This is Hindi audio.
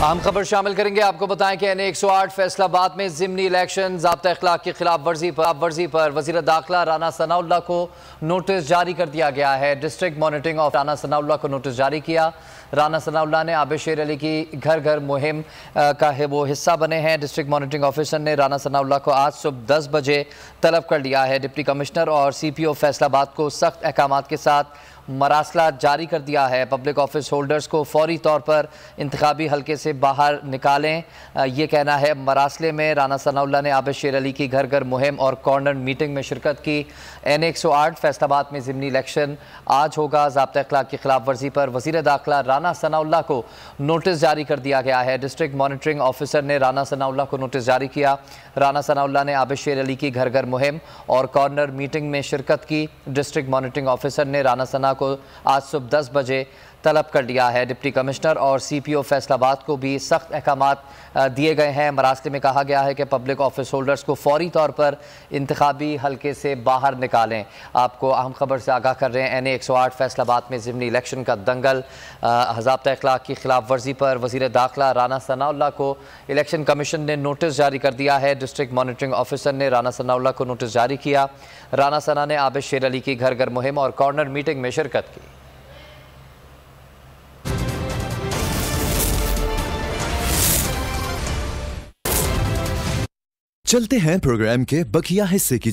अहम खबर शामिल करेंगे। आपको बताएं कि NA 108 फैसलाबाद में ज़िमनी इलेक्शन ज़ाब्ता अखलाक की खिलाफ वर्जी पर वज़ीर दाखिला राना सनाउल्लाह को नोटिस जारी कर दिया गया है। District monitoring of Rana Sanaullah को नोटिस जारी किया। राना सनाउल्लाह ने आबिद शेर अली की घर घर मुहिम का वो हिस्सा बने हैं। डिस्ट्रिक्ट मॉनिटरिंग ऑफिसर ने राना सनाउल्लाह को आज सुबह 10 बजे तलब कर लिया है। डिप्टी कमिश्नर और CPO फैसलाबाद को सख्त अहकामात के साथ मरासला जारी कर दिया है। पब्लिक ऑफिस होल्डर्स को फौरी तौर पर इंतखाबी हल्के से बाहर निकालें, ये कहना है। मरासले में राना सनाउल्लाह ने आबिद शेर अली की घर घर मुहिम और कॉर्नर मीटिंग में शिरकत की। NA 108 फैसलाबाद में ज़िमनी इलेक्शन आज होगा। ज़ाब्ता अखलाक की खिलाफ वर्जी पर वज़ीर दाखिला राना सनाउल्लाह को नोटिस जारी कर दिया गया है। डिस्ट्रिक्ट मॉनिटरिंग ऑफिसर ने राना सनाउल्लाह को नोटिस जारी किया। राना सनाउल्लाह ने आबिद शेर अली की घर घर मुहिम और कॉर्नर मीटिंग में शिरकत की। डिस्ट्रिक्ट मॉनिटरिंग ऑफिसर ने राना सना को आज सुबह 10 बजे तलब कर लिया है। डिप्टी कमिश्नर और CPO फैसलाबाद को भी सख्त अहकामात दिए गए हैं। मरासले में कहा गया है कि पब्लिक ऑफिस होल्डर्स को फौरी तौर पर इंतखाबी हल्के से बाहर निकालें। आपको अहम खबर से आगाह कर रहे हैं। NA 108 फैसलाबाद में ज़िमनी इलेक्शन का दंगल। ज़ाब्ता अखलाक की खिलाफ वर्जी पर वज़ीर दाखिला राना सनाउल्लाह को इलेक्शन कमीशन ने नोटिस जारी कर दिया है। डिस्ट्रिक्ट मॉनिटरिंग ऑफिसर ने राना सनाउल्लाह को नोटिस जारी किया। राना सना ने आबिद शेर अली की घर घर मुहिम और कॉर्नर मीटिंग में शिरकत की। चलते हैं प्रोग्राम के बकिया हिस्से की